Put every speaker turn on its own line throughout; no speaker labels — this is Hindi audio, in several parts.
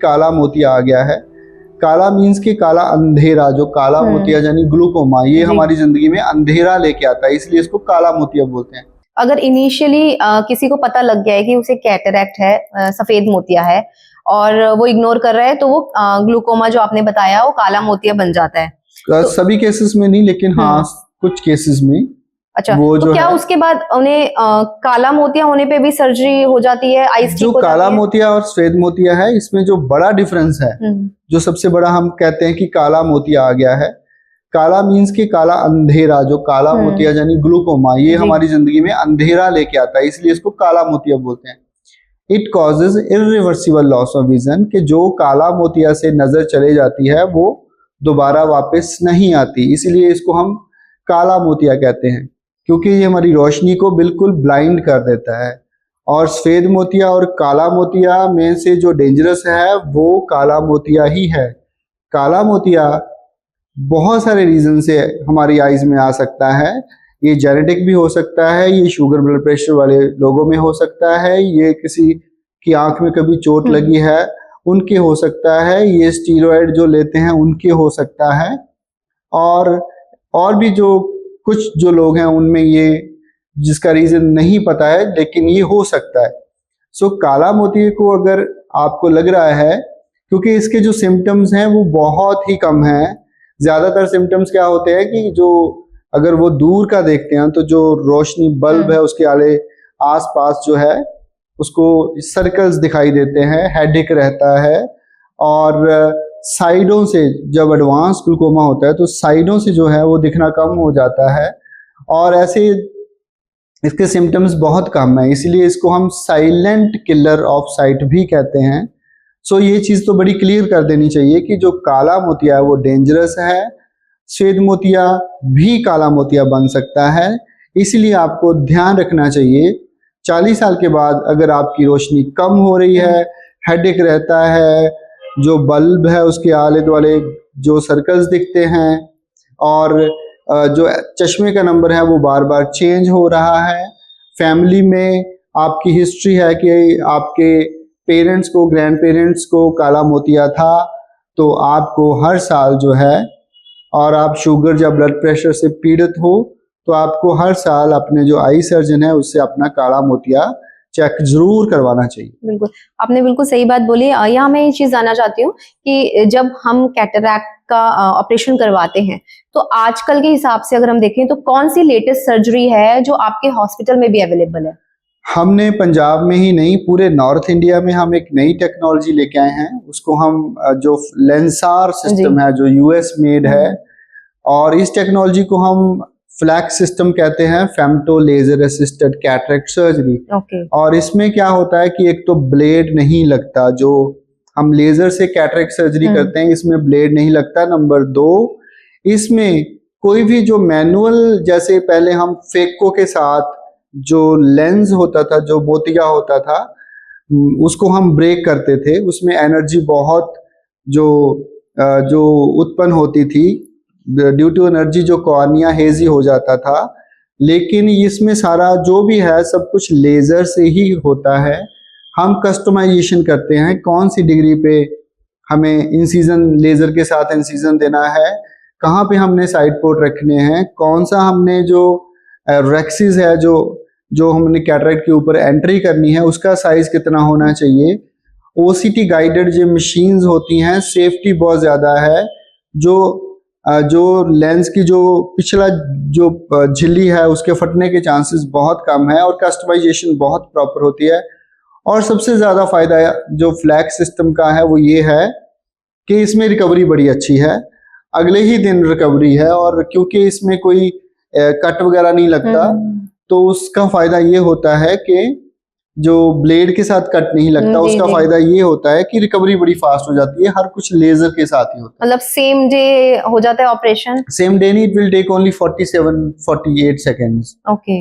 काला मोतिया आ गया है। काला मीन्स कि काला अंधेरा, जो काला मोतिया यानी ग्लूकोमा, ये हमारी जिंदगी में अंधेरा लेके आता है, इसलिए इसको काला मोतिया बोलते हैं।
अगर इनिशियली किसी को पता लग गया है कि उसे कैटरैक्ट है, सफेद मोतिया है, और वो इग्नोर कर रहा है, तो वो ग्लूकोमा जो आपने बताया वो काला मोतिया बन जाता है। तो
सभी केसेस में नहीं, लेकिन हाँ कुछ केसेस में।
अच्छा,
वो
तो
जो
क्या उसके बाद उन्हें काला मोतिया होने पे भी सर्जरी हो जाती है? आइस
जो काला मोतिया और सफेद मोतिया है, इसमें जो बड़ा डिफरेंस है, जो सबसे बड़ा हम कहते हैं कि काला मोतिया आ गया है। काला मीन्स कि काला अंधेरा, जो काला मोतिया यानी ग्लूकोमा, ये हमारी जिंदगी में अंधेरा लेके आता है, इसलिए इसको काला मोतिया बोलते हैं। It causes irreversible loss of vision, कि जो काला मोतिया से नजर चले जाती है वो दोबारा वापस नहीं आती, इसीलिए इसको हम काला मोतिया कहते हैं, क्योंकि ये हमारी रोशनी को बिल्कुल ब्लाइंड कर देता है। और सफेद मोतिया और काला मोतिया में से जो डेंजरस है वो काला मोतिया ही है। काला मोतिया बहुत सारे रीजन से हमारी आईज में आ सकता है। ये जेनेटिक भी हो सकता है, ये शुगर ब्लड प्रेशर वाले लोगों में हो सकता है, ये किसी की आंख में कभी चोट लगी है उनके हो सकता है, ये स्टीरॉयड जो लेते हैं उनके हो सकता है, और भी जो कुछ जो लोग हैं उनमें ये, जिसका रीजन नहीं पता है, लेकिन ये हो सकता है। सो काला मोतिया को अगर आपको लग रहा है, क्योंकि इसके जो सिम्टम्स हैं वो बहुत ही कम हैं। ज्यादातर सिम्टम्स क्या होते हैं कि जो अगर वो दूर का देखते हैं तो जो रोशनी बल्ब है उसके आले आस पास जो है उसको सर्कल्स दिखाई देते हैं, हेडेक रहता है, और साइडों से जब एडवांस ग्लूकोमा होता है तो साइडों से जो है वो दिखना कम हो जाता है, और ऐसे इसके सिम्टम्स बहुत कम है, इसलिए इसको हम साइलेंट किलर ऑफ साइट भी कहते हैं। सो ये चीज़ तो बड़ी क्लियर कर देनी चाहिए कि जो काला मोतिया है वो डेंजरस है, सफेद मोतिया भी काला मोतिया बन सकता है, इसलिए आपको ध्यान रखना चाहिए। 40 साल के बाद अगर आपकी रोशनी कम हो रही है, हेडेक रहता है, जो बल्ब है उसके आले दुआले जो सर्कल्स दिखते हैं, और जो चश्मे का नंबर है वो बार बार चेंज हो रहा है, फैमिली में आपकी हिस्ट्री है कि आपके पेरेंट्स को, ग्रैंड पेरेंट्स को काला मोतिया था, तो आपको हर साल जो है, और आप शुगर या ब्लड प्रेशर से पीड़ित हो तो आपको हर साल अपने जो आई सर्जन है उससे अपना काला मोतिया चेक जरूर करवाना चाहिए।
बिल्कुल, आपने बिल्कुल सही बात बोली। यहाँ मैं ये चीज जानना चाहती हूँ कि जब हम कैटरैक्ट का ऑपरेशन करवाते हैं तो आजकल के हिसाब से अगर हम देखें तो कौन सी लेटेस्ट सर्जरी है जो आपके हॉस्पिटल में भी अवेलेबल है? हमने
पंजाब में ही नहीं, पूरे नॉर्थ इंडिया में हम एक नई टेक्नोलॉजी लेके आए हैं, उसको हम जो लेंसार सिस्टम है जो यूएस मेड है, और इस टेक्नोलॉजी को हम फ्लैक्स सिस्टम कहते हैं, femto laser assisted cataract surgery. और इसमें क्या होता है कि एक तो ब्लेड नहीं लगता, जो हम लेजर से कैटरैक्ट सर्जरी करते हैं इसमें ब्लेड नहीं लगता। नंबर 2, इसमें कोई भी जो मैनुअल, जैसे पहले हम फेको के साथ जो लेंस होता था, जो मोतिया होता था, उसको हम ब्रेक करते थे, उसमें एनर्जी बहुत जो उत्पन्न होती थी, ड्यू टू एनर्जी जो कॉर्निया हेजी हो जाता था। लेकिन इसमें सारा जो भी है सब कुछ लेजर से ही होता है। हम कस्टमाइजेशन करते हैं, कौन सी डिग्री पे हमें इंसिजन, लेजर के साथ इंसिजन देना है, कहाँ पे हमने साइड पोर्ट रखने हैं, कौन सा हमने जो रेक्सिस है जो हमने कैटरैक्ट के ऊपर एंट्री करनी है उसका साइज कितना होना चाहिए। ओसीटी गाइडेड जो मशीन्स होती हैं, सेफ्टी बहुत ज़्यादा है, जो लेंस की जो पिछला जो झिल्ली है उसके फटने के चांसेस बहुत कम है, और कस्टमाइजेशन बहुत प्रॉपर होती है। और सबसे ज़्यादा फायदा जो फ्लैक्स सिस्टम का है वो ये है कि इसमें रिकवरी बड़ी अच्छी है, अगले ही दिन रिकवरी है, और क्योंकि इसमें कोई कट वगैरह नहीं लगता तो उसका फायदा ये होता है कि जो ब्लेड के साथ कट नहीं लगता, उसका फायदा ये होता है कि रिकवरी बड़ी फास्ट हो जाती है, हर कुछ लेजर के साथ ही होता है।
मतलब सेम डे हो जाता है ऑपरेशन?
सेम डे नहीं, it will take only 47-48 seconds.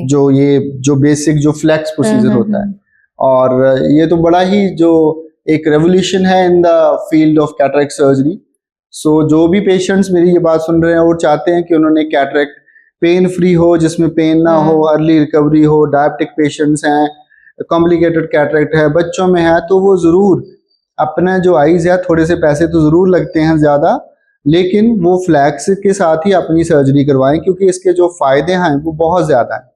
जो बेसिक जो फ्लैक्स प्रोसीजर होता है, और ये तो बड़ा ही जो एक रेवोल्यूशन है in the field of cataract surgery. So जो भी पेशेंट्स मेरी ये बात सुन रहे हैं वो चाहते हैं कि उन्होंने कैटरैक्ट पेन फ्री हो, जिसमें पेन ना हो, अर्ली रिकवरी हो, डायबिटिक पेशेंट्स हैं, कॉम्प्लिकेटेड कैटरैक्ट है, बच्चों में है, तो वो जरूर अपना जो आईज है, थोड़े से पैसे तो जरूर लगते हैं ज्यादा, लेकिन वो फ्लैक्स के साथ ही अपनी सर्जरी करवाएं, क्योंकि इसके जो फायदे हैं वो बहुत ज्यादा हैं।